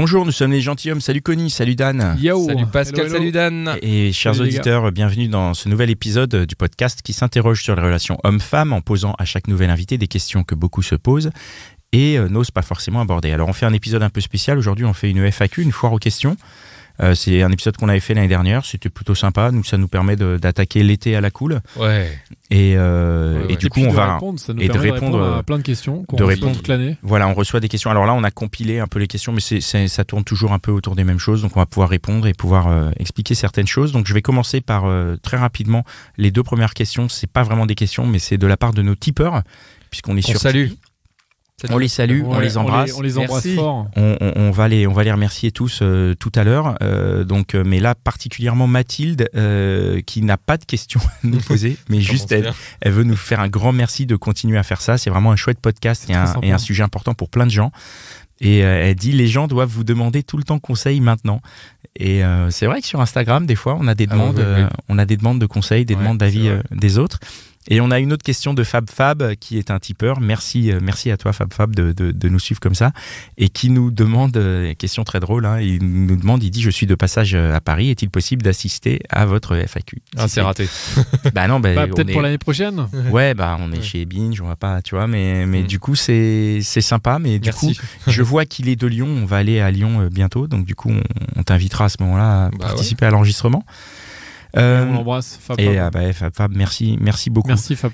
Bonjour, nous sommes les gentilshommes. Salut Connie, salut Dan. Yo. Salut Pascal, Hello. salut Dan. Et chers Salut les auditeurs, bienvenue dans ce nouvel épisode du podcast qui s'interroge sur les relations hommes-femmes en posant à chaque nouvel invité des questions que beaucoup se posent et n'osent pas forcément aborder. Alors on fait un épisode un peu spécial. Aujourd'hui, on fait une FAQ, une foire aux questions. C'est un épisode qu'on avait fait l'année dernière. C'était plutôt sympa. Ça nous permet d'attaquer l'été à la cool. Ouais. Et ouais. du coup, on va ça nous et de permet répondre à plein de questions qu'on de reçoit répondre. toute l'année. Voilà, on reçoit des questions. Alors là, on a compilé un peu les questions, mais ça tourne toujours un peu autour des mêmes choses. Donc, on va pouvoir répondre et pouvoir expliquer certaines choses. Donc, je vais commencer par très rapidement les deux premières questions. C'est pas vraiment des questions, mais c'est de la part de nos tipeurs, puisqu'on est sur Salut. On les salue, on Ouais, les embrasse. On les embrasse Merci. fort. On va les remercier tous tout à l'heure. Mais là, particulièrement Mathilde, qui n'a pas de questions à nous poser, mais juste elle veut nous faire un grand merci de continuer à faire ça. C'est vraiment un chouette podcast et un sujet important pour plein de gens. Et elle dit, les gens doivent vous demander tout le temps conseil maintenant. Et c'est vrai que sur Instagram, des fois, on a des demandes, on a des demandes de conseils, des demandes d'avis des autres. Et on a une autre question de Fab qui est un tipeur. Merci à toi Fab de nous suivre comme ça et qui nous demande, question très drôle, hein, il nous demande, il dit, je suis de passage à Paris, est-il possible d'assister à votre FAQ? Ah, c'est raté. Bah non, Peut-être pour l'année prochaine. Ouais, on est chez Binge, on va pas, tu vois, mais du coup c'est sympa, mais du coup je vois qu'il est de Lyon, on va aller à Lyon bientôt, donc du coup on t'invitera à ce moment-là à participer à l'enregistrement. On l'embrasse, Fab. Et Fab, merci beaucoup. Merci Fab.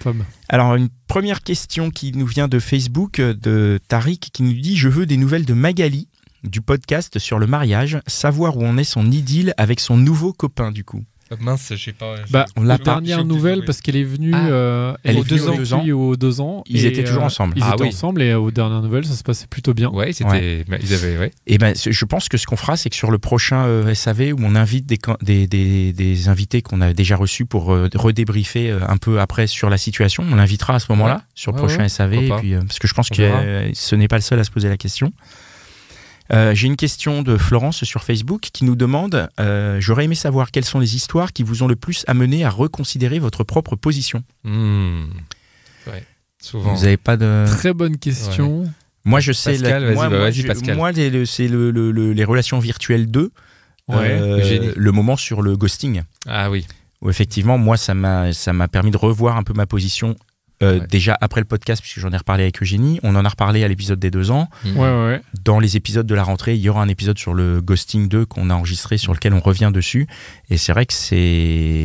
Alors une première question qui nous vient de Facebook, de Tariq, qui nous dit, je veux des nouvelles de Magali du podcast sur le mariage, savoir où en est son idylle avec son nouveau copain du coup. Mince, je sais pas. La dernière nouvelle, parce qu'elle est venue elle est venue aux 2 ans. Ils étaient toujours ensemble. Ils étaient ensemble et aux dernières nouvelles, ça se passait plutôt bien. Ouais, c'était. Ils avaient. Et je pense que ce qu'on fera, c'est que sur le prochain SAV, où on invite des invités qu'on a déjà reçus pour redébriefer un peu après sur la situation, on l'invitera à ce moment-là sur le prochain SAV, et puis, parce que je pense que ce n'est pas le seul à se poser la question. J'ai une question de Florence sur Facebook qui nous demande, j'aurais aimé savoir quelles sont les histoires qui vous ont le plus amené à reconsidérer votre propre position. Ouais, souvent. Vous n'avez pas de... Très bonne question. Ouais. Moi, je sais... Pascal, vas-y, Pascal. Moi, c'est les relations virtuelles 2, le moment sur le ghosting. Ah oui. Où effectivement, moi, ça m'a permis de revoir un peu ma position. Déjà après le podcast, puisque j'en ai reparlé avec Eugénie, on en a reparlé à l'épisode des 2 ans. Ouais. Dans les épisodes de la rentrée, il y aura un épisode sur le ghosting 2 qu'on a enregistré, sur lequel on revient dessus. Et c'est vrai que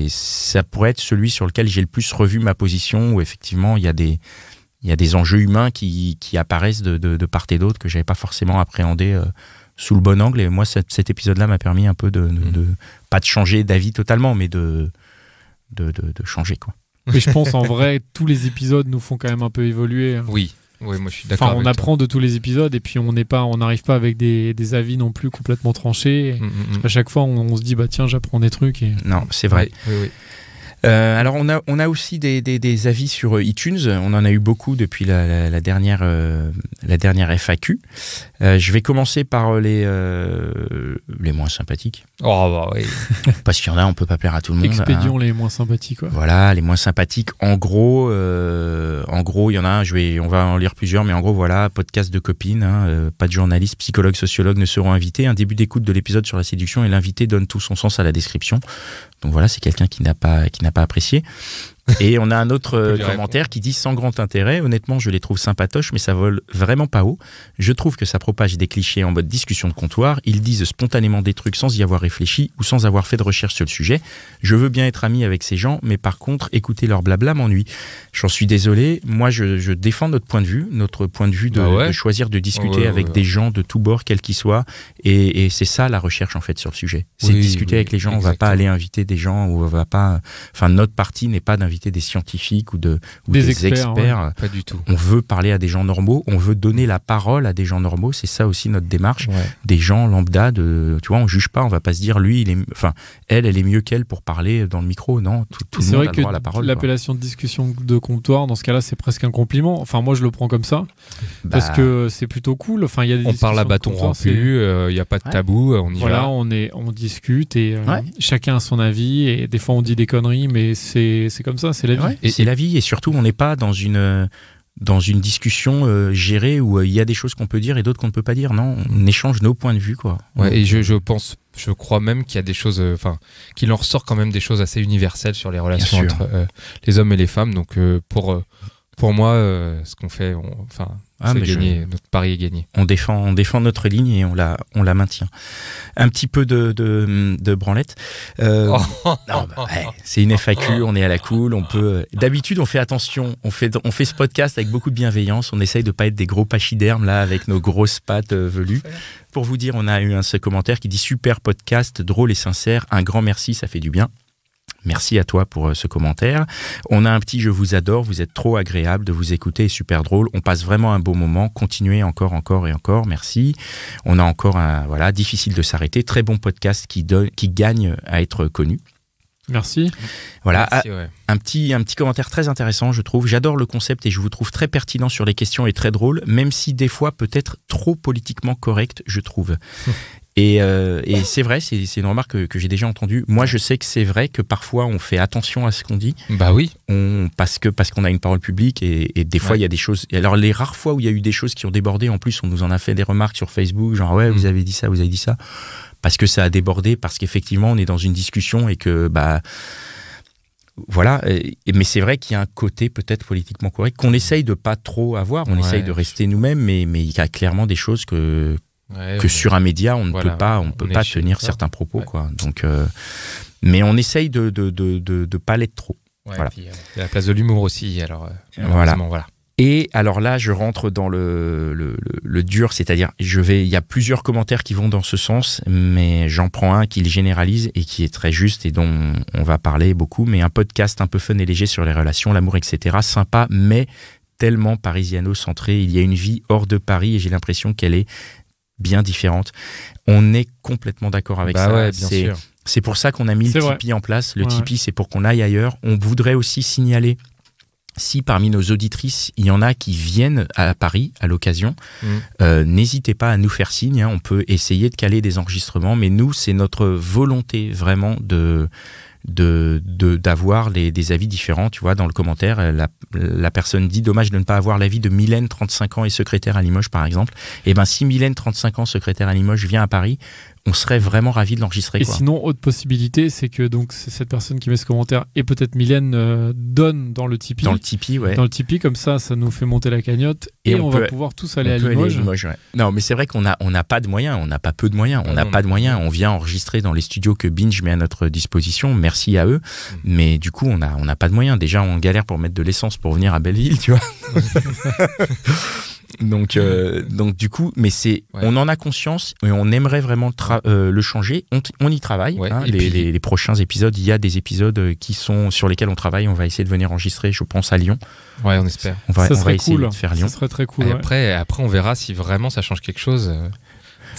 ça pourrait être celui sur lequel j'ai le plus revu ma position, où effectivement il y a des enjeux humains qui apparaissent de part et d'autre que j'avais pas forcément appréhendé sous le bon angle. Et moi, cet épisode-là m'a permis un peu de pas de changer d'avis totalement, mais de changer, quoi. Mais je pense en vrai, tous les épisodes nous font quand même un peu évoluer. Oui, moi je suis d'accord. Enfin, on apprend de tous les épisodes et puis on n'arrive pas avec des avis non plus complètement tranchés. À chaque fois, on se dit tiens, j'apprends des trucs. Non, c'est vrai. Oui. Alors on a aussi des avis sur iTunes. On en a eu beaucoup depuis la dernière FAQ. Je vais commencer par les moins sympathiques. Oh bah oui. Parce qu'il y en a, on peut pas plaire à tout le monde. Expédions les moins sympathiques. Quoi. Voilà, les moins sympathiques. En gros, il y en a un. On va en lire plusieurs, mais en gros, voilà, podcast de copines. Pas de journalistes, psychologues, sociologues ne seront invités. Un début d'écoute de l'épisode sur la séduction et l'invité donne tout son sens à la description. Donc voilà, c'est quelqu'un qui n'a pas apprécié. Et on a un autre commentaire qui dit, sans grand intérêt, honnêtement je les trouve sympatoches mais ça vole vraiment pas haut. Je trouve que ça propage des clichés en mode discussion de comptoir. Ils disent spontanément des trucs sans y avoir réfléchi ou sans avoir fait de recherche sur le sujet. Je veux bien être ami avec ces gens, mais par contre écouter leur blabla m'ennuie. J'en suis désolé, moi je défends notre point de vue de choisir de discuter avec des gens de tous bords quels qu'ils soient, et c'est ça la recherche en fait sur le sujet. C'est de discuter avec les gens. On va pas aller inviter des gens où on va pas, enfin notre partie n'est pas d'inviter des scientifiques ou des experts. Ouais. Pas du tout. On veut parler à des gens normaux, on veut donner la parole à des gens normaux, c'est ça aussi notre démarche. Des gens lambda, tu vois, on juge pas, on va pas se dire lui, elle est mieux qu'elle pour parler dans le micro, non, tout le monde a le droit à la parole. L'appellation de discussion de comptoir, dans ce cas-là, c'est presque un compliment. Enfin, moi, je le prends comme ça, parce que c'est plutôt cool. Enfin, il y a on parle à bâton rompu, il n'y a pas de tabou, on y va. On discute et chacun a son avis, et des fois on dit des conneries, mais c'est comme ça, c'est la vie. Et c'est la vie, et surtout on n'est pas dans dans une discussion gérée où il y a des choses qu'on peut dire et d'autres qu'on ne peut pas dire. Non, on échange nos points de vue, quoi. Ouais, et je crois même qu'il y a des choses, qu'il en ressort quand même des choses assez universelles sur les relations entre les hommes et les femmes. Donc pour moi, ce qu'on fait, c'est gagné. Notre pari est gagné. On défend notre ligne et on la maintient. Un petit peu de branlette. C'est une FAQ, on est à la cool. On peut. D'habitude, on fait attention. On fait ce podcast avec beaucoup de bienveillance. On essaye de pas être des gros pachydermes là avec nos grosses pattes velues. Pour vous dire, on a eu ce commentaire qui dit super podcast, drôle et sincère. Un grand merci, ça fait du bien. Merci à toi pour ce commentaire. On a un petit « Je vous adore, vous êtes trop agréable de vous écouter, super drôle. On passe vraiment un beau moment. Continuez encore et encore. Merci. » On a encore difficile de s'arrêter. Très bon podcast qui gagne à être connu. Merci. Voilà, merci, ouais. un petit commentaire très intéressant, je trouve. J'adore le concept et je vous trouve très pertinent sur les questions et très drôle, même si des fois peut-être trop politiquement correct, je trouve. Et c'est vrai, c'est une remarque que j'ai déjà entendue. Moi, je sais que c'est vrai que parfois on fait attention à ce qu'on dit. Bah oui. Parce qu'on a une parole publique et des fois il y a des choses. Alors les rares fois où il y a eu des choses qui ont débordé, en plus on nous en a fait des remarques sur Facebook, genre vous avez dit ça, vous avez dit ça, parce que ça a débordé, parce qu'effectivement on est dans une discussion et que voilà. Mais c'est vrai qu'il y a un côté peut-être politiquement correct qu'on essaye de pas trop avoir. On essaye de rester nous-mêmes, mais il y a clairement des choses que sur un média on ne peut pas tenir certains propos, quoi. Donc mais on essaye de pas l'être trop. Voilà. Puis, la place de l'humour aussi, alors voilà. Et alors là, je rentre dans le dur, c'est-à-dire il y a plusieurs commentaires qui vont dans ce sens, mais j'en prends un qui le généralise et qui est très juste et dont on va parler beaucoup, mais un podcast un peu fun et léger sur les relations, l'amour, etc. Sympa, mais tellement parisiano-centré. Il y a une vie hors de Paris et j'ai l'impression qu'elle est bien différente. On est complètement d'accord avec ça. Ouais, bien sûr. C'est pour ça qu'on a mis le Tipeee en place. Le Tipeee, c'est pour qu'on aille ailleurs. On voudrait aussi signaler, si parmi nos auditrices, il y en a qui viennent à Paris à l'occasion, n'hésitez pas à nous faire signe. On peut essayer de caler des enregistrements, mais nous, c'est notre volonté vraiment d'avoir des avis différents. Tu vois, dans le commentaire, la personne dit dommage de ne pas avoir l'avis de Mylène, 35 ans et secrétaire à Limoges, par exemple. Et si Mylène, 35 ans, secrétaire à Limoges, vient à Paris, on serait vraiment ravis de l'enregistrer. Et sinon, autre possibilité, c'est que donc c'est cette personne qui met ce commentaire et peut-être Mylène donne dans le Tipeee. Dans le Tipeee, ouais. Dans le Tipeee, comme ça nous fait monter la cagnotte et on va pouvoir tous aller à Limoges. Non, mais c'est vrai qu'on n'a pas de moyens, on n'a pas peu de moyens, on n'a pas de moyens. On vient enregistrer dans les studios que Binge met à notre disposition, merci à eux. Mais du coup, on n'a pas de moyens. Déjà, on galère pour mettre de l'essence pour venir à Belleville, tu vois. Donc du coup, mais on en a conscience et on aimerait vraiment le changer. On y travaille. Les prochains épisodes, il y a des épisodes sur lesquels on travaille. On va essayer de venir enregistrer, je pense, à Lyon. Ouais, on espère. On va essayer de faire Lyon. Ça serait très cool. Après, on verra si vraiment ça change quelque chose.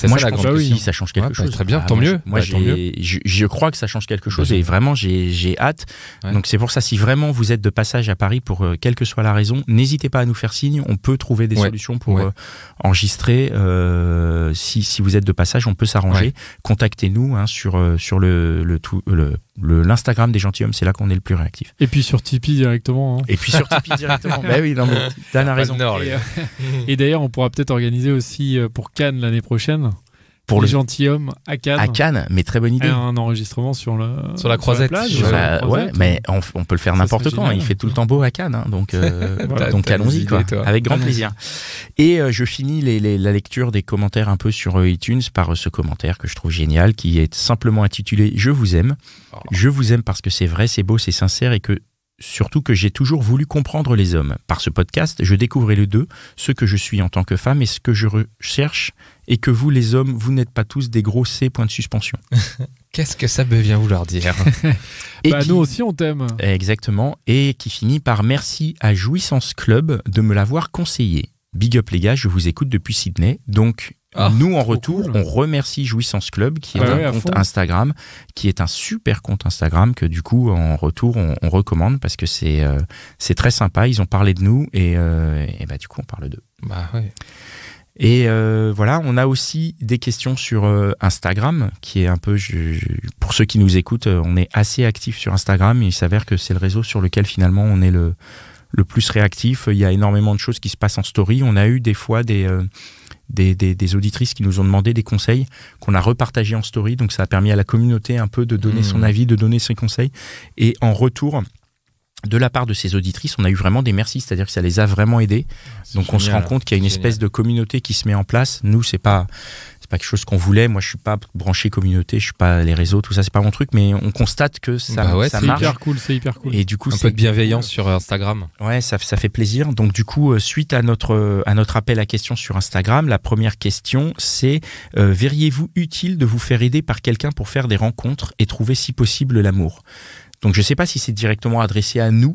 Moi, je pense que si ça change quelque chose. Très bien, tant mieux. Moi, je crois que ça change quelque chose et vraiment, j'ai hâte. Ouais. Donc, c'est pour ça, si vraiment vous êtes de passage à Paris, pour quelle que soit la raison, n'hésitez pas à nous faire signe. On peut trouver des solutions pour enregistrer. Si vous êtes de passage, on peut s'arranger. Ouais. Contactez-nous sur l'Instagram des gentilshommes, c'est là qu'on est le plus réactif. Et puis sur Tipeee directement. Et puis sur Tipeee directement. Bah oui, non, mais Dan a raison. Et d'ailleurs, on pourra peut-être organiser aussi pour Cannes l'année prochaine. Pour les gentilshommes à Cannes. À Cannes, mais très bonne idée. Un enregistrement sur la croisette. Mais on peut le faire n'importe quand. Génial. Il fait tout le temps beau à Cannes, donc allons-y, quoi. Avec grand plaisir. Et je finis la lecture des commentaires un peu sur iTunes par ce commentaire que je trouve génial, qui est simplement intitulé « Je vous aime ». Je vous aime parce que c'est vrai, c'est beau, c'est sincère et que surtout que j'ai toujours voulu comprendre les hommes. Par ce podcast, je découvrais les deux, ce que je suis en tant que femme et ce que je recherche, et que vous, les hommes, vous n'êtes pas tous des gros C points de suspension. Qu'est-ce que ça peut bien vouloir dire? Nous aussi, on t'aime. Exactement. Et qui finit par merci à Jouissance Club de me l'avoir conseillé. Big up les gars, je vous écoute depuis Sydney. Donc, nous, en retour, on remercie Jouissance Club, qui est un compte Instagram, qui est un super compte Instagram que du coup, en retour, on recommande parce que c'est très sympa. Ils ont parlé de nous et du coup, on parle d'eux. Bah ouais. Et voilà, on a aussi des questions sur Instagram, qui est un peu, pour ceux qui nous écoutent, on est assez actifs sur Instagram. Et il s'avère que c'est le réseau sur lequel finalement on est le plus réactif. Il y a énormément de choses qui se passent en story. On a eu des fois des auditrices qui nous ont demandé des conseils qu'on a repartagés en story. Donc ça a permis à la communauté un peu de donner son avis, de donner ses conseils. Et en retour, de la part de ces auditrices, on a eu vraiment des merci, c'est-à-dire que ça les a vraiment aidés. Donc génial, on se rend compte qu'il y a une espèce de communauté qui se met en place. Nous, c'est pas quelque chose qu'on voulait. Moi, je suis pas branché communauté, je suis pas les réseaux, tout ça, c'est pas mon truc, mais on constate que ça marche. C'est hyper cool. Et du coup, un peu de bienveillance sur Instagram. Ouais, ça fait plaisir. Donc du coup, suite à notre appel à questions sur Instagram, la première question, c'est verriez-vous utile de vous faire aider par quelqu'un pour faire des rencontres et trouver si possible l'amour? Donc je sais pas si c'est directement adressé à nous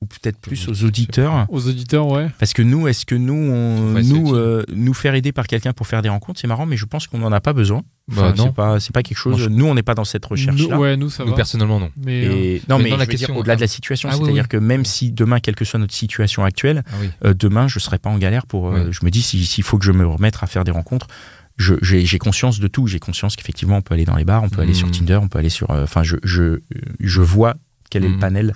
ou peut-être plus aux auditeurs. Aux auditeurs, ouais. Parce que nous, est-ce que nous faire aider par quelqu'un pour faire des rencontres, c'est marrant, mais je pense qu'on n'en a pas besoin. Enfin, non, c'est pas quelque chose. Nous, on n'est pas dans cette recherche-là. Nous, ça va. Personnellement, non. Mais je veux dire, au-delà de la situation, c'est-à-dire que même si demain, quelle que soit notre situation actuelle, demain, je serai pas en galère pour. Je me dis, s'il faut que je me remette à faire des rencontres. J'ai conscience de tout. J'ai conscience qu'effectivement, on peut aller dans les bars, on peut aller sur Tinder, on peut aller sur. Enfin, je vois quel est le panel.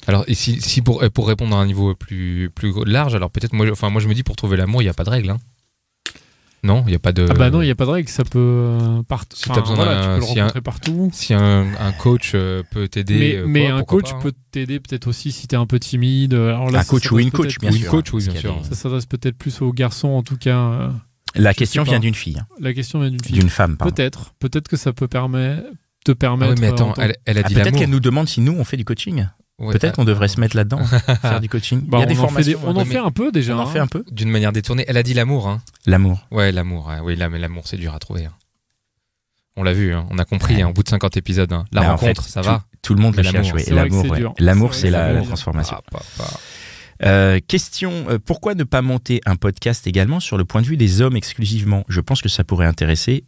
Alors, et si pour répondre à un niveau plus large, alors peut-être moi je me dis pour trouver l'amour, il n'y a pas de règle. Hein. Non, il n'y a pas de. Ah bah non, il n'y a pas de règle. Ça peut partout. Si tu as besoin tu peux le rencontrer partout. Si un coach peut t'aider. Mais un coach peut t'aider peut-être aussi si tu es un peu timide. Alors là, un coach ou une coach, bien sûr. Une coach, oui, bien sûr. Ça s'adresse peut-être plus aux garçons, en tout cas. La question vient d'une fille. La question vient d'une fille. D'une femme, pardon. Peut-être que ça peut te permettre. Oui, mais attends, elle a dit l'amour. Peut-être qu'elle nous demande si nous on fait du coaching. Ouais, peut-être qu'on devrait se mettre là-dedans, faire du coaching. Il y a des formations. On en fait un peu déjà. On en fait un peu. D'une manière détournée. Elle a dit l'amour. Hein. L'amour. Ouais, l'amour. Oui, là, mais l'amour, c'est dur à trouver. Hein. On l'a vu, hein. On a compris au bout de 50 épisodes. Hein. La rencontre, en fait, ça va. Tout le monde le cherche. L'amour, c'est la transformation. Question, pourquoi ne pas monter un podcast également sur le point de vue des hommes exclusivement? Je pense que ça pourrait intéresser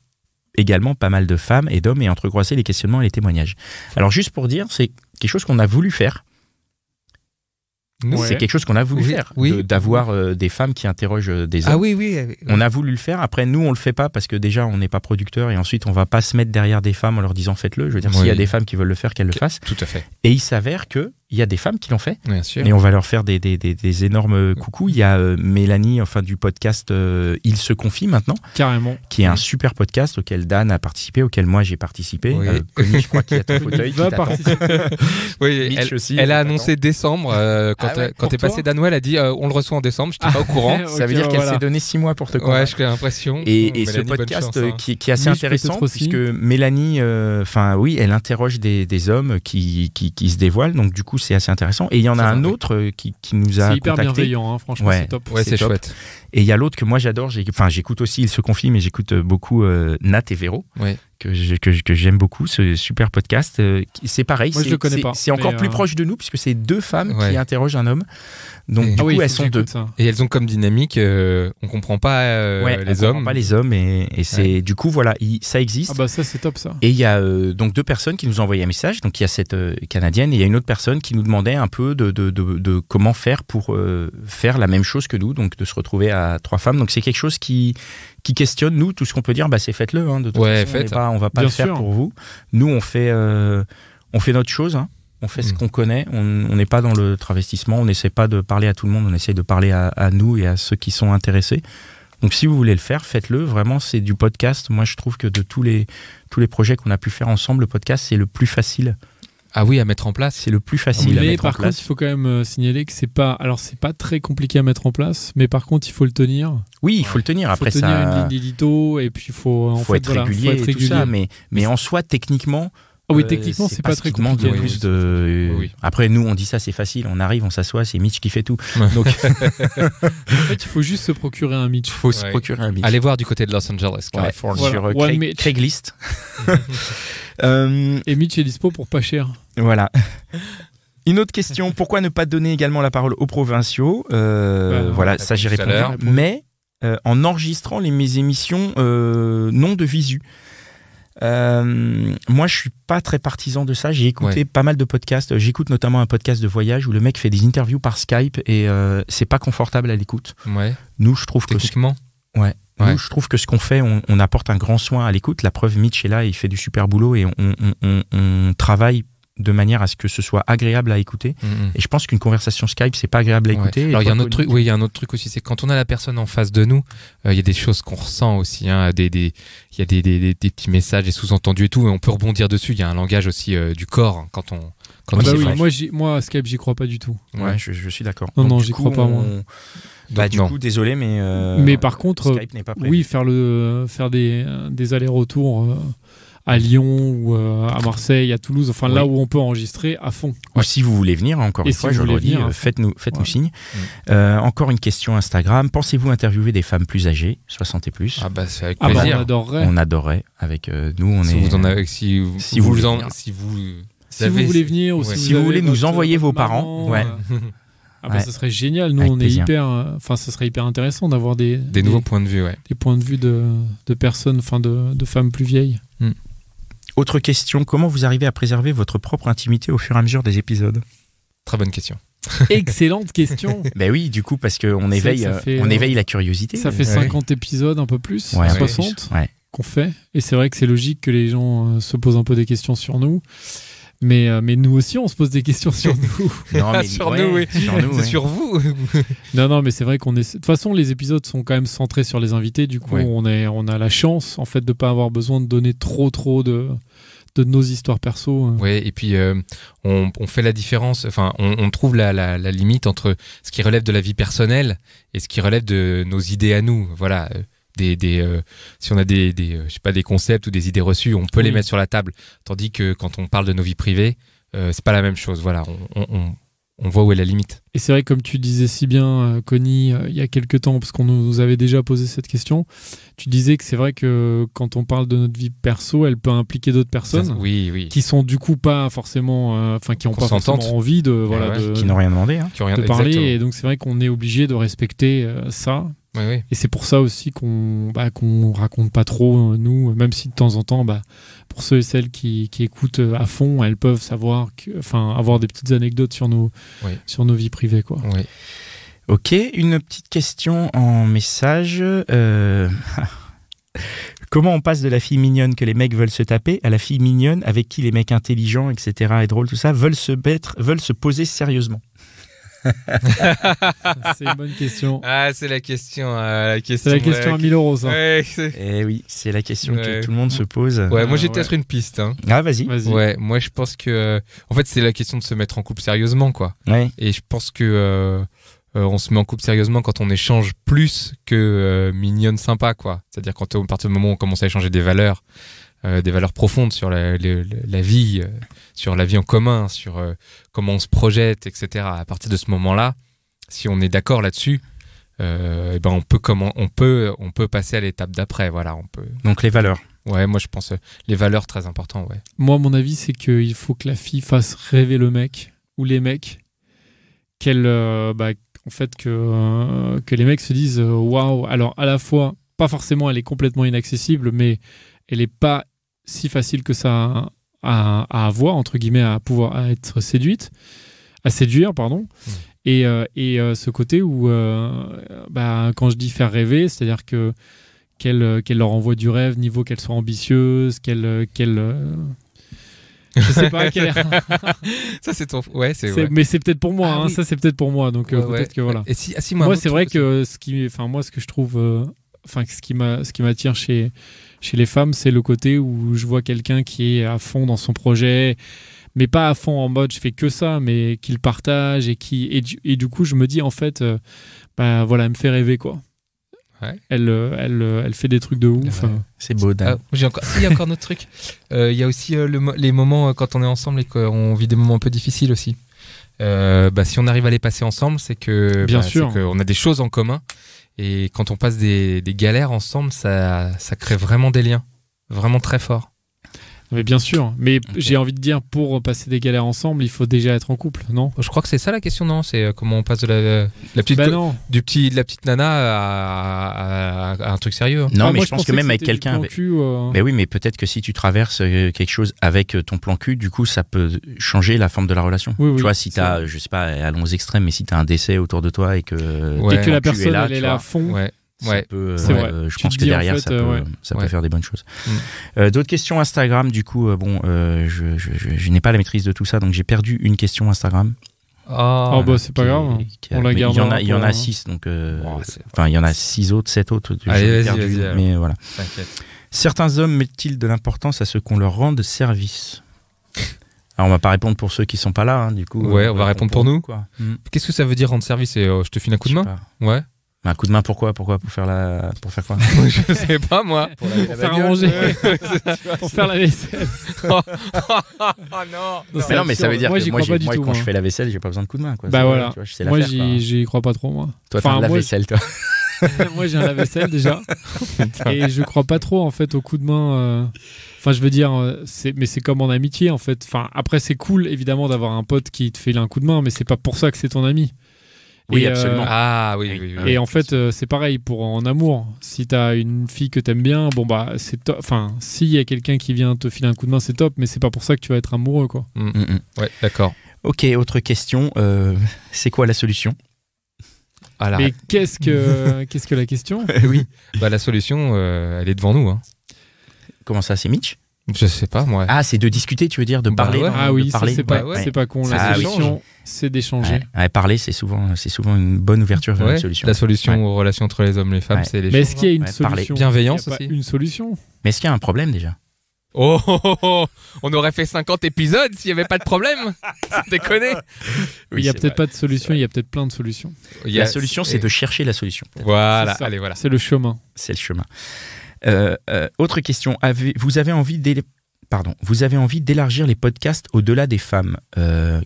également pas mal de femmes et d'hommes et entrecroiser les questionnements et les témoignages. Alors juste pour dire, c'est quelque chose qu'on a voulu faire. C'est quelque chose qu'on a voulu faire, d'avoir des femmes qui interrogent des hommes. Ah oui. On a voulu le faire. Après, nous, on le fait pas parce que déjà, on n'est pas producteur et ensuite, on va pas se mettre derrière des femmes en leur disant faites-le. Je veux dire, s'il y a des femmes qui veulent le faire, qu'elles le fassent. Tout à fait. Et il s'avère que il y a des femmes qui l'ont fait. Bien sûr. Et on va leur faire des énormes coucous. Il y a Mélanie, du podcast Il se confie maintenant. Carrément. Qui est un super podcast auquel Dan a participé, auquel moi j'ai participé. Connie, je crois qu'il y a ton fauteuil qui t'attend. Oui, elle a annoncé décembre. Quand t'es passé Danoël, elle a dit on le reçoit en décembre. Je n'étais pas au courant. Ça veut dire qu'elle s'est donné 6 mois pour te convaincre. Ouais, j'ai l'impression. Et ce podcast qui est assez intéressant puisque Mélanie, elle interroge des hommes qui se dévoilent. Donc du coup, c'est assez intéressant. Et il y en a un autre qui nous a contacté. C'est hyper bienveillant, hein, franchement, c'est top. Ouais, c'est chouette. Et il y a l'autre que moi j'adore. J'écoute aussi Il se confie, mais j'écoute beaucoup Nat et Véro. Ouais. Que j'aime beaucoup, ce super podcast. C'est pareil, moi, je le connais pas, c'est encore plus proche de nous puisque c'est 2 femmes qui interrogent un homme. Donc du coup, elles sont 2. Et elles ont comme dynamique, on comprend pas les hommes. On comprend pas les hommes et c'est du coup voilà, ça existe. Ah bah ça c'est top ça. Et il y a donc 2 personnes qui nous ont envoyé un message. Donc il y a cette Canadienne et il y a une autre personne qui nous demandait un peu de comment faire pour faire la même chose que nous, donc de se retrouver à 3 femmes. Donc c'est quelque chose qui questionne. Nous, tout ce qu'on peut dire, c'est faites-le. Hein, de toute façon, on va pas le faire pour vous. Nous, on fait notre chose. Hein. On fait ce qu'on connaît. On n'est pas dans le travestissement. On n'essaie pas de parler à tout le monde. On essaie de parler à nous et à ceux qui sont intéressés. Donc, si vous voulez le faire, faites-le. Vraiment, c'est du podcast. Moi, je trouve que de tous les projets qu'on a pu faire ensemble, le podcast, c'est le plus facile. Ah oui, à mettre en place. C'est le plus facile à mettre en place. Mais par contre, il faut quand même signaler que c'est pas très compliqué à mettre en place, mais par contre, il faut le tenir. Oui, il faut le tenir. Après, il faut tenir une ligne d'édito et puis il faut être régulier et tout ça. Mais en soi, techniquement. Techniquement, c'est pas très compliqué. Après, nous, on dit ça, c'est facile. On arrive, on s'assoit, c'est Mitch qui fait tout. Donc... en fait, il faut juste se procurer un Mitch. Allez voir du côté de Los Angeles, Californie. Sur Craigslist. Et Mitch est dispo pour pas cher. Voilà. Une autre question, pourquoi ne pas donner également la parole aux provinciaux? Ça j'ai répondu. Mais en enregistrant mes émissions non de visu. Moi, je suis pas très partisan de ça. J'ai écouté pas mal de podcasts. J'écoute notamment un podcast de voyage où le mec fait des interviews par Skype et c'est pas confortable à l'écoute. Nous, je trouve techniquement. Nous, je trouve que ce qu'on fait, on apporte un grand soin à l'écoute. La preuve, Mitch est là, il fait du super boulot et on travaille de manière à ce que ce soit agréable à écouter. Et je pense qu'une conversation Skype, c'est pas agréable à écouter. Alors il y a un autre truc, il y a un autre truc aussi, c'est quand on a la personne en face de nous, il y a des choses qu'on ressent aussi, hein, il y a des petits messages, des sous-entendus et tout, et on peut rebondir dessus. Il y a un langage aussi du corps hein, quand on. Moi, Skype, j'y crois pas du tout. Ouais, je suis d'accord. Non, j'y crois pas moi. Du coup, désolé, mais par contre, Skype n'est pas prêt. Oui, faire des allers-retours à Lyon ou à Marseille, à Toulouse, enfin là où on peut enregistrer à fond. Ou si vous voulez venir, encore une fois, je le dis, faites-nous signe. Encore une question Instagram. Pensez-vous interviewer des femmes plus âgées, 60 et plus? Ah bah c'est avec plaisir. On adorerait. Avec nous, si vous voulez venir, ou si vous voulez nous envoyer vos parents, ça serait génial. Nous, on est ça serait hyper intéressant d'avoir des nouveaux points de vue, des points de vue de personnes, enfin de femmes plus vieilles. Autre question, comment vous arrivez à préserver votre propre intimité au fur et à mesure des épisodes? Très bonne question. Excellente question. Ben oui, du coup, parce qu'on éveille la curiosité. Ça fait 50 épisodes, un peu plus, 60 qu'on fait. Et c'est vrai que c'est logique que les gens se posent un peu des questions sur nous. Mais nous aussi, on se pose des questions sur nous. Non, mais sur nous, oui. C'est sur vous. Non, mais c'est vrai qu'on est. De toute façon, les épisodes sont quand même centrés sur les invités. Du coup, on a la chance, en fait, de pas avoir besoin de donner trop de nos histoires perso. Oui, et puis on fait la différence. Enfin, on trouve la limite entre ce qui relève de la vie personnelle et ce qui relève de nos idées à nous. Voilà. Si on a je sais pas, des concepts ou des idées reçues, on peut les mettre sur la table, tandis que quand on parle de nos vies privées, c'est pas la même chose. Voilà, on voit où est la limite. Et c'est vrai, comme tu disais si bien, Connie, il y a quelques temps, parce qu'on nous avait déjà posé cette question, tu disais que c'est vrai que quand on parle de notre vie perso, elle peut impliquer d'autres personnes qui sont du coup pas forcément, qui n'ont pas forcément envie qui n'ont rien demandé, de parler. Exactement. Et donc c'est vrai qu'on est obligé de respecter ça. Oui. Et c'est pour ça aussi qu'on raconte pas trop, nous, même si de temps en temps, pour ceux et celles qui écoutent à fond, elles peuvent savoir, avoir des petites anecdotes sur nos vies privées, quoi. Oui. Ok, une petite question en message. Comment on passe de la fille mignonne que les mecs veulent se taper à la fille mignonne avec qui les mecs intelligents, etc. et drôles, tout ça, veulent se poser sérieusement? C'est une bonne question. Ah, c'est la question. C'est la question à 1000 €, ça. Eh oui, c'est la question que tout le monde se pose. Ouais, moi j'ai peut-être une piste. Ah, vas-y. Ouais, moi je pense que, en fait, c'est la question de se mettre en couple sérieusement, quoi. Ouais. Et je pense que on se met en couple sérieusement quand on échange plus que mignonne sympa, quoi. C'est-à-dire quand à partir du moment où on commence à échanger des valeurs profondes sur la vie, sur la vie en commun, sur comment on se projette, etc. À partir de ce moment-là, si on est d'accord là-dessus, on peut passer à l'étape d'après. Voilà, on peut. Donc les valeurs. Ouais, moi je pense les valeurs très importantes. Ouais. Moi, mon avis, c'est qu'il faut que la fille fasse rêver le mec ou les mecs, en fait que les mecs se disent waouh. Alors à la fois, pas forcément, elle est complètement inaccessible, mais elle est pas si facile que ça à avoir, entre guillemets, à être séduire, pardon. Et ce côté où quand je dis faire rêver, c'est-à-dire qu'elle leur envoie du rêve, niveau qu'elle soit ambitieuse, qu'elle je sais pas quelle ça c'est ton mais c'est peut-être pour moi, ça c'est peut-être pour moi, donc peut-être que voilà. Et moi c'est vrai que ce que je trouve ce qui m'attire chez les femmes, c'est le côté où je vois quelqu'un qui est à fond dans son projet, mais pas à fond en mode je fais que ça, mais qui le partage et du coup je me dis en fait elle me fait rêver, quoi. Ouais. Elle fait des trucs de ouf. Ouais. C'est beau, Dan. Il y a encore un autre truc. Il y a aussi les moments quand on est ensemble et qu'on vit des moments un peu difficiles aussi. Si on arrive à les passer ensemble, c'est que bien sûr, c'est qu'on a des choses en commun. Et quand on passe des galères ensemble, ça crée vraiment des liens, vraiment très forts. Mais bien sûr, mais j'ai envie de dire, pour passer des galères ensemble, il faut déjà être en couple, non? Je crois que c'est ça la question, non? C'est comment on passe de la petite de la petite nana à un truc sérieux. Non, mais je pense que même avec quelqu'un. Mais oui, mais peut-être que si tu traverses quelque chose avec ton plan cul, du coup, ça peut changer la forme de la relation. Oui, tu vois, si t'as, je sais pas, allons aux extrêmes, mais si t'as un décès autour de toi et que la personne elle est là à fond. Ouais. Ça peut, c'est vrai. je pense que derrière, ça peut faire des bonnes choses. D'autres questions Instagram, du coup, je n'ai pas la maîtrise de tout ça, donc j'ai perdu une question Instagram. Oh, bah c'est pas grave. On la garde. Il y en a 6, donc il y en a 6 autres, 7 autres. Allez, vas-y. Mais voilà. T'inquiète. Certains hommes mettent-ils de l'importance à ce qu'on leur rende service? Alors on va pas répondre pour ceux qui sont pas là, hein, du coup. Ouais, on va répondre pour nous. Quoi. Qu'est-ce que ça veut dire rendre service? Et je te file un coup de main? Ouais. Un coup de main, pourquoi? Pour faire quoi? Je sais pas, moi. Pour faire à manger. Pour faire la vaisselle. Oh non. Non, mais ça veut dire moi, que j'y crois pas du tout. Quand je fais la vaisselle, j'ai pas besoin de coup de main, quoi. Bah voilà. Tu vois, moi, j'y crois pas trop, moi. Toi, t'as un lave-vaisselle, toi. Moi, j'ai un lave-vaisselle déjà. Et je crois pas trop, en fait, au coup de main. Enfin, je veux dire, mais c'est comme en amitié, en fait. Enfin, après, c'est cool, évidemment, d'avoir un pote qui te file un coup de main, mais c'est pas pour ça que c'est ton ami. Oui, absolument. Oui. Et en fait, c'est pareil en amour. Si t'as une fille que t'aimes bien, bon bah c'est top. Enfin, s'il y a quelqu'un qui vient te filer un coup de main, c'est top, mais c'est pas pour ça que tu vas être amoureux, quoi. Ouais, d'accord. Ok, autre question. C'est quoi la solution? Mais qu'est-ce que la question? Oui. Bah la solution, elle est devant nous. Hein. Comment ça, c'est Mitch? Je sais pas, moi. Ah, c'est de discuter, tu veux dire, de parler. Ouais. Ah oui, parler. C'est pas con. La solution, c'est d'échanger. Parler, c'est souvent une bonne ouverture vers une solution. La solution aux relations entre les hommes et les femmes, c'est l'échange. Mais est-ce qu'il y a une solution? Bienveillance aussi. Une solution. Mais est-ce qu'il y a un problème déjà? Oh, on aurait fait 50 épisodes s'il n'y avait pas de problème. Déconner. Il n'y a peut-être pas de solution, il y a peut-être plein de solutions. La solution, c'est de chercher la solution. Voilà, allez, voilà. C'est le chemin. C'est le chemin. Autre question. Vous avez envie d'élargir les podcasts au-delà des femmes.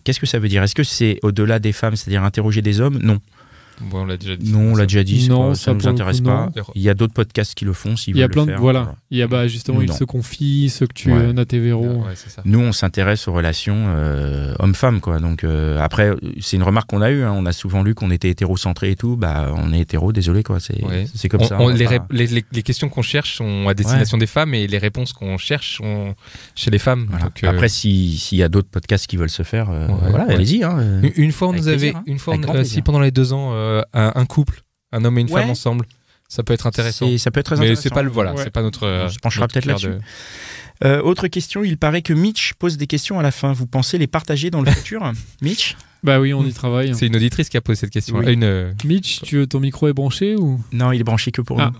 Qu'est-ce que ça veut dire? Est-ce que c'est au-delà des femmes, c'est-à-dire interroger des hommes? Non. Bon, on l'a déjà dit. Non, on l'a déjà dit. Non, ça ne nous intéresse pas. Il y a d'autres podcasts qui le font s'ils veulent le faire. Il y a plein de... Voilà. Il y a justement, ils se confient, ceux que tu... Natévéro. Ouais, c'est ça. Nous, on s'intéresse aux relations hommes-femmes, quoi. Donc, après, c'est une remarque qu'on a eue. Hein. On a souvent lu qu'on était hétérocentré et tout. Bah, on est hétéro, désolé, quoi. C'est comme ça. Les questions qu'on cherche sont à destination des femmes et les réponses qu'on cherche sont chez les femmes. Voilà. Donc, après, s'il y a d'autres podcasts qui veulent se faire, allez-y. Hein. Une fois, on nous avait... Si pendant les 2 ans, un couple, un homme et une femme ensemble, ça peut être intéressant. Ça peut être très intéressant. Mais c'est pas c'est pas notre. On se penchera peut-être là-dessus. Autre question, il paraît que Mitch pose des questions à la fin. Vous pensez les partager dans le futur? Mitch? Bah oui, on y travaille. C'est une auditrice qui a posé cette question. Oui. Mitch, ton micro est branché ou? Non, il est branché que pour nous.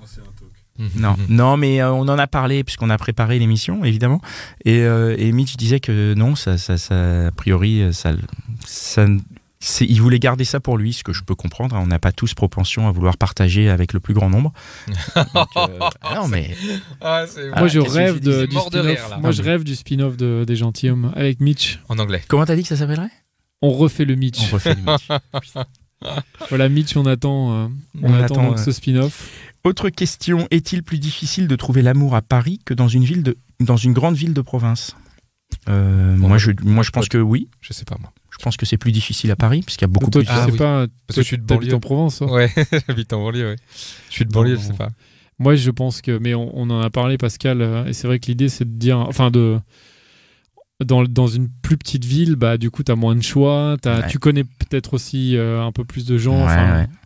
Non, mais on en a parlé puisqu'on a préparé l'émission, évidemment. Et Mitch disait que non, ça a priori, il voulait garder ça pour lui, ce que je peux comprendre. On n'a pas tous propension à vouloir partager avec le plus grand nombre. Donc, non, mais... Moi, je rêve du spin-off. Moi, je rêve du spin-off des gentilshommes avec Mitch. En anglais. Comment t'as dit que ça s'appellerait? On refait le Mitch. Voilà, Mitch, on attend donc ce spin-off. Autre question, est-il plus difficile de trouver l'amour à Paris que dans une grande ville de province? Moi, je pense que oui. Je sais pas, moi. Je pense que c'est plus difficile à Paris, puisqu'il y a beaucoup plus... Parce que je suis de banlieue. En Provence. Ouais, j'habite en banlieue, ouais. Je suis de banlieue, je sais pas. Moi, je pense que... Mais on en a parlé, Pascal, et c'est vrai que l'idée, c'est de dire... Enfin, dans une plus petite ville, bah, du coup, tu as moins de choix. Tu connais peut-être aussi un peu plus de gens.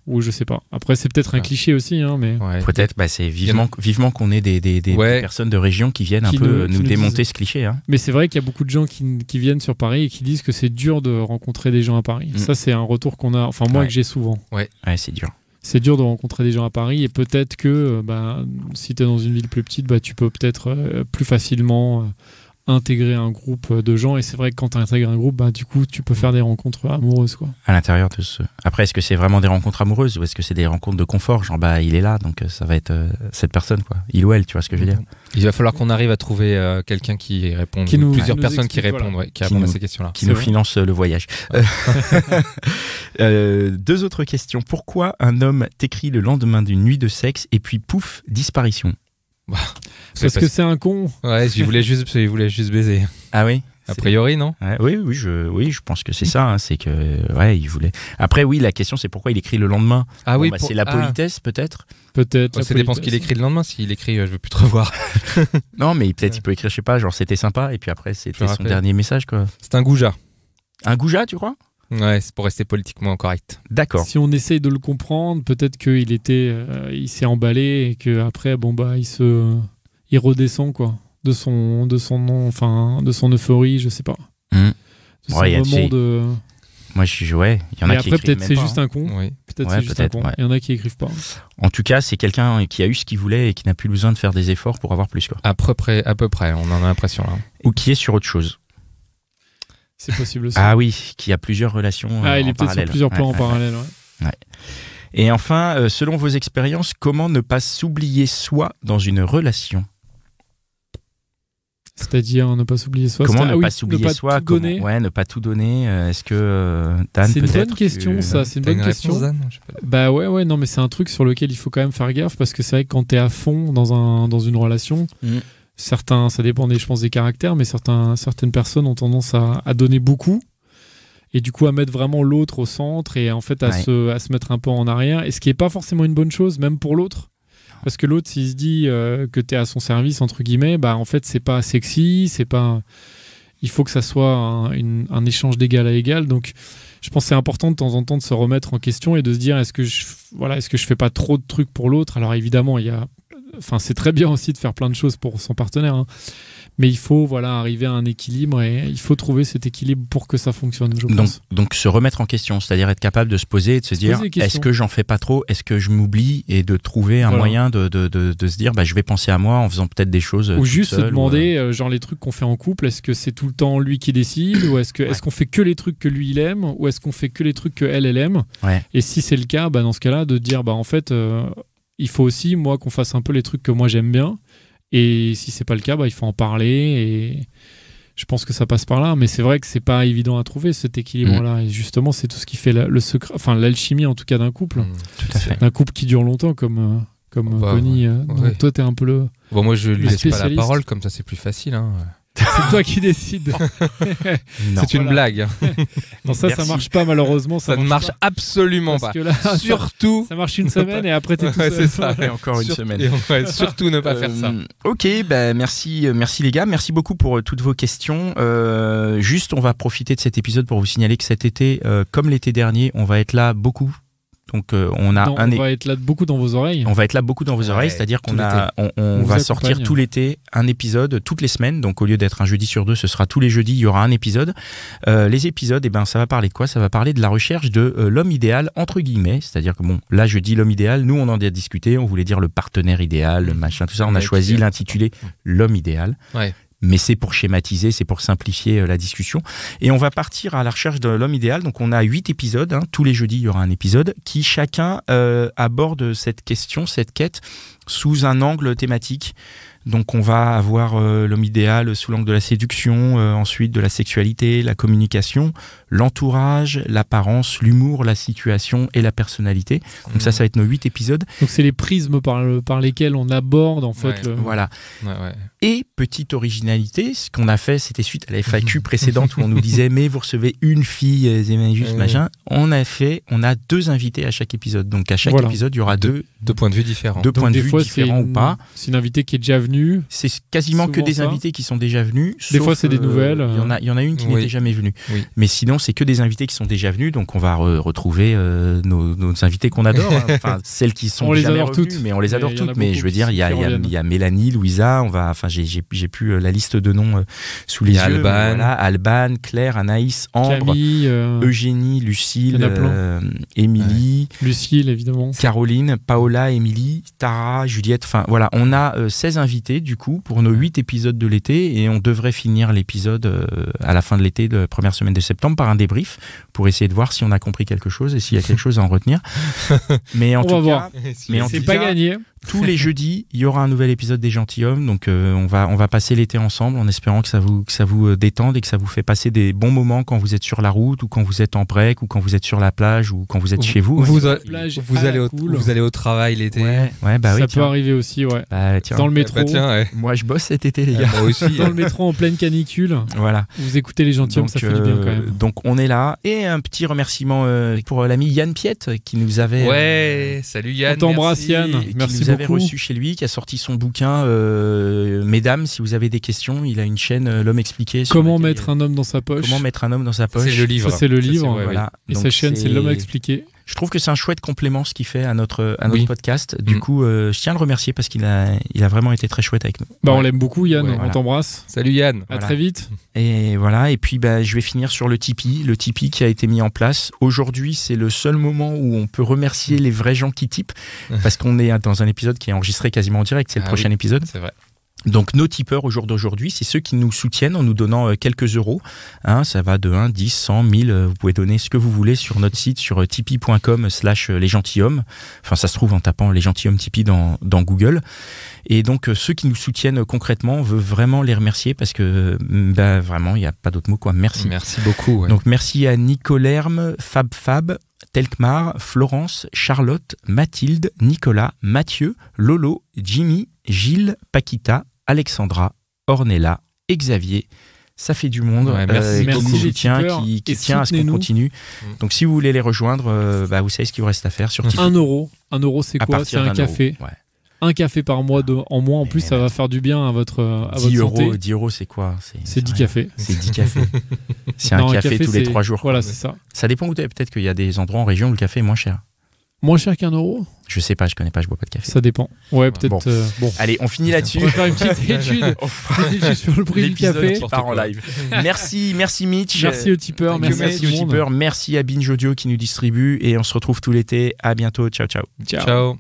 Ou je sais pas. Après, c'est peut-être un cliché aussi. Hein, mais... Peut-être, c'est vivement qu'on ait des personnes de région qui viennent nous démonter ce cliché. Hein. Mais c'est vrai qu'il y a beaucoup de gens qui viennent sur Paris et qui disent que c'est dur de rencontrer des gens à Paris. Ça, c'est un retour qu'on a, enfin moi, que j'ai souvent. Ouais, c'est dur. C'est dur de rencontrer des gens à Paris et peut-être que si tu es dans une ville plus petite, tu peux peut-être plus facilement... intégrer un groupe de gens, et c'est vrai que quand tu intègres un groupe, du coup tu peux faire des rencontres amoureuses, quoi. À l'intérieur de ce... Après, est-ce que c'est vraiment des rencontres amoureuses ou est-ce que c'est des rencontres de confort, genre il est là, donc ça va être cette personne, quoi, il ou elle, tu vois ce que je veux dire. Il va falloir qu'on arrive à trouver quelqu'un qui réponde, plusieurs personnes qui répondent, qui répondent à ces questions-là, qui nous finance le voyage. 2 autres questions. Pourquoi un homme t'écrit le lendemain d'une nuit de sexe et puis pouf, disparition? Parce que c'est un con. Ouais, il voulait juste baiser. Ah oui. A priori, non? Oui, je pense que c'est ça. Hein, c'est que il voulait. Après, oui, la question c'est pourquoi il écrit le lendemain. Ah oui, c'est la politesse, peut-être. Peut-être. Ça dépend ce qu'il écrit le lendemain. S'il écrit, je veux plus te revoir. Non, mais peut-être il peut écrire, je sais pas, genre c'était sympa, et puis après c'était son dernier message, quoi. C'est un goujat. Un goujat, tu crois? Ouais, c'est pour rester politiquement correct. D'accord. Si on essaye de le comprendre, peut-être qu'il il s'est emballé et qu'après, il redescend quoi, de son euphorie, je sais pas. De son moment de. Moi, il y en a qui après, écrivent peut-être même c'est pas, juste un con. Oui. Peut-être c'est juste un con. Il y en a qui écrivent pas. En tout cas, c'est quelqu'un qui a eu ce qu'il voulait et qui n'a plus besoin de faire des efforts pour avoir plus, quoi. À peu près, on en a l'impression là. Ou qui est sur autre chose. C'est possible aussi. Ah oui, qui a plusieurs relations en parallèle. Il est peut-être sur plusieurs plans en parallèle. Ouais. Et enfin, selon vos expériences, comment ne pas s'oublier soi dans une relation ? C'est-à-dire ne pas s'oublier soi. Comment ne pas s'oublier soi ? Ne pas tout donner. Est-ce que Dan, c'est une bonne question, ça. C'est une bonne question. Bah ouais, non, mais c'est un truc sur lequel il faut quand même faire gaffe parce que c'est vrai que quand t'es à fond dans une relation, certains, ça dépend je pense des caractères, mais certaines personnes ont tendance à donner beaucoup et du coup à mettre vraiment l'autre au centre et en fait à se mettre un peu en arrière. Et ce qui est pas forcément une bonne chose, même pour l'autre. Parce que l'autre, s'il se dit que t'es à son service, entre guillemets, bah en fait, c'est pas sexy, c'est pas. Il faut que ça soit un échange d'égal à égal. Donc, je pense que c'est important de temps en temps de se remettre en question et de se dire est-ce que je fais pas trop de trucs pour l'autre ? Alors évidemment, c'est très bien aussi de faire plein de choses pour son partenaire, hein. Mais il faut arriver à un équilibre et il faut trouver cet équilibre pour que ça fonctionne, je pense. Donc se remettre en question, c'est-à-dire être capable de se poser et de se dire est-ce que j'en fais pas trop ? Est-ce que je m'oublie ? Et de trouver un moyen de se dire je vais penser à moi en faisant peut-être des choses ou juste se demander genre les trucs qu'on fait en couple, est-ce que c'est tout le temps lui qui décide ou est-ce qu'on fait que les trucs que lui il aime ou est-ce qu'on fait que les trucs que elle aime ? Et si c'est le cas, dans ce cas-là de dire en fait il faut aussi moi qu'on fasse un peu les trucs que moi j'aime bien. Et si c'est pas le cas, il faut en parler et je pense que ça passe par là. Mais c'est vrai que c'est pas évident à trouver cet équilibre-là. Et justement, c'est tout ce qui fait le secret, enfin l'alchimie en tout cas d'un couple, tout à fait. D'un couple qui dure longtemps comme Connie. Toi, t'es un peu le. Bon, moi je lui laisse pas la parole, comme ça c'est plus facile. Hein. C'est toi qui décides. C'est une blague. Non, ça marche pas malheureusement. Ça ne marche absolument pas. Là, surtout, ça marche une semaine et après t'es tout seul. C'est ça. Et encore une semaine. Surtout ne pas faire ça. Ok, merci les gars, merci beaucoup pour toutes vos questions. Juste, on va profiter de cet épisode pour vous signaler que cet été, comme l'été dernier, on va être là beaucoup. Donc on va être là beaucoup dans vos oreilles. On va être là beaucoup dans vos oreilles, c'est-à-dire qu'on va sortir tout l'été un épisode toutes les semaines. Donc au lieu d'être un jeudi sur deux, ce sera tous les jeudis, il y aura un épisode. Les épisodes, ça va parler de quoi ? Ça va parler de la recherche de l'homme idéal entre guillemets, c'est-à-dire que là je dis l'homme idéal, nous on en a discuté, on voulait dire le partenaire idéal, le machin, tout ça. On a choisi l'intitulé l'homme idéal. Ouais. Mais c'est pour schématiser, c'est pour simplifier la discussion. Et on va partir à la recherche de l'homme idéal. Donc on a 8 épisodes, tous les jeudis il y aura un épisode, qui chacun aborde cette question, cette quête, sous un angle thématique. Donc on va avoir l'homme idéal sous l'angle de la séduction, ensuite de la sexualité, la communication, l'entourage, l'apparence, l'humour, la situation et la personnalité. Donc ça va être nos 8 épisodes. Donc c'est les prismes par lesquels on aborde en fait. Voilà. Et petite originalité, ce qu'on a fait, c'était suite à la FAQ précédente où on nous disait mais vous recevez une fille, juste machin. On a 2 invités à chaque épisode. Donc à chaque épisode, il y aura deux points de vue différents. Deux points de vue différents ou pas. C'est une invitée qui est déjà venue. C'est quasiment que des invités qui sont déjà venus. Des fois, c'est des nouvelles. Il y en a une qui n'était jamais venue. Oui. Mais sinon, c'est que des invités qui sont déjà venus. Donc, on va retrouver nos invités qu'on adore. Enfin, celles qui sont jamais revenues, mais on les adore toutes. Mais je veux dire, il y a Mélanie, Louisa. J'ai plus la liste de noms sous les yeux. Alban, Claire, Anaïs, Ambre, Camille, Eugénie, Lucille, Émilie, Lucille, évidemment. Caroline, Paola, Émilie, Tara, Juliette. Enfin, voilà, on a 16 invités du coup pour nos 8 épisodes de l'été et on devrait finir l'épisode à la fin de l'été, de la première semaine de septembre, par un débrief pour essayer de voir si on a compris quelque chose et s'il y a quelque chose à en retenir. Mais en tout cas, c'est pas gagné. Tous les jeudis, il y aura un nouvel épisode des Gentilshommes. Donc on va passer l'été ensemble en espérant que ça vous détende et que ça vous fait passer des bons moments quand vous êtes sur la route ou quand vous êtes en break ou quand vous êtes sur la plage ou quand vous êtes chez vous. Vous allez au travail l'été. Ouais, bah ça peut arriver aussi, ouais. Tiens. Dans le métro. tiens, ouais. Moi, je bosse cet été, les gars. Moi aussi. Dans le métro en pleine canicule. Voilà. Vous écoutez les gentilshommes, ça fait du bien quand même. Donc, on est là. Et un petit remerciement pour l'ami Yann Piette qui nous avait. Ouais, salut Yann. On t'embrasse, Yann. Merci qui nous avait beaucoup. reçu chez lui, qui a sorti son bouquin. Mesdames, si vous avez des questions, il a une chaîne L'Homme Expliqué. Comment mettre un homme dans sa poche. Comment mettre un homme dans sa poche. C'est le livre. Ça, c'est le livre. Voilà. Et Donc, sa chaîne, c'est L'Homme Expliqué. Je trouve que c'est un chouette complément ce qu'il fait à notre Oui. podcast. Du coup, je tiens à le remercier parce qu'il a vraiment été très chouette avec nous. On l'aime beaucoup, Yann. Ouais, on t'embrasse. Salut Yann. À très vite. Et voilà. Et puis, je vais finir sur le Tipeee. Le Tipeee qui a été mis en place. Aujourd'hui, c'est le seul moment où on peut remercier les vrais gens qui tipent parce qu'on est dans un épisode qui est enregistré quasiment en direct. C'est le prochain épisode. C'est vrai. Donc nos tipeurs au jour d'aujourd'hui, c'est ceux qui nous soutiennent en nous donnant quelques euros. Ça va de 1, 10, 100, 1000. Vous pouvez donner ce que vous voulez sur notre site, sur tipeee.com/lesgentilhommes. Enfin, ça se trouve en tapant les gentilshommes Tipeee dans Google. Et donc ceux qui nous soutiennent concrètement, on veut vraiment les remercier parce que vraiment, il n'y a pas d'autre mot quoi. Merci. Merci beaucoup. Ouais. Donc merci à Nicolerme, Fab, Telkmar, Florence, Charlotte, Mathilde, Nicolas, Mathieu, Lolo, Jimmy, Gilles, Paquita, Alexandra, Ornella et Xavier. Ça fait du monde. Merci qui nous soutient, qui et tient à ce qu'on continue. Donc si vous voulez les rejoindre, vous savez ce qu'il vous reste à faire sur Tipeee. 1 euro. 1 euro, c'est quoi? C'est un café. Ouais. Un café par mois en moins. En plus, ça va faire du bien à votre 10 santé. 10 euros, c'est quoi? C'est 10 cafés. C'est 10 cafés. C'est un café tous les 3 jours. Voilà, c'est ça. Ça dépend où t'es. Peut-être qu'il y a des endroits en région où le café est moins cher. Moins cher qu'1 euro? Je sais pas, je connais pas, je bois pas de café. Ça dépend. Ouais, peut-être. Bon. Allez, on finit là-dessus. On va faire une petite étude sur le prix du café. Qui part en live. Merci Mitch. Merci aux tipeurs. Merci aux tipeurs. Merci à Binge Audio qui nous distribue. Et on se retrouve tout l'été. À bientôt. Ciao. Ciao.